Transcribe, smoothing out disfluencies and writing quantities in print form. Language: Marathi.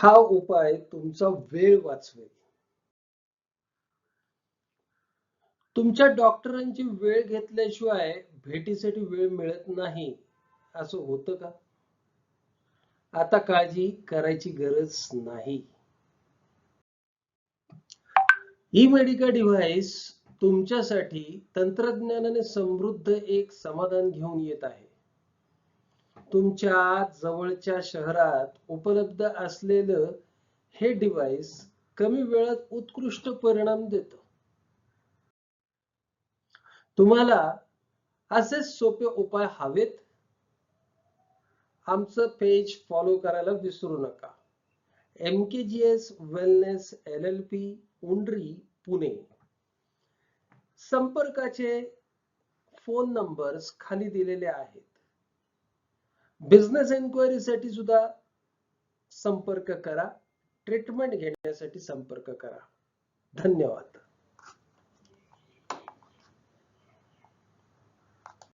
हा उपाय तुमचा वेळ वाचवेल. तुमच्या डॉक्टरांची वेळ घेतल्याशिवाय भेटीसाठी वेळ मिळत नाही, असं होतं का? आता काळजी करायची गरज नाही. ई मेडिका डिव्हाइस तुमच्यासाठी तंत्रज्ञानाने समृद्ध एक समाधान घेऊन येत आहे. तुमच्या जवळच्या शहरात उपलब्ध असलेलं हे डिव्हाइस कमी वेळात उत्कृष्ट परिणाम देतं. तुम्हाला असेच सोपे उपाय हवेत? आमचं पेज फॉलो करायला विसरू नका. MKGS wellness LLP, Undri, Pune. संपर्काचे फोन नंबर्स खाली दिलेले आहेत. बिझनेस एन्क्वायरीसाठी सुद्धा संपर्क करा. ट्रीटमेंट घेण्यासाठी संपर्क करा. धन्यवाद.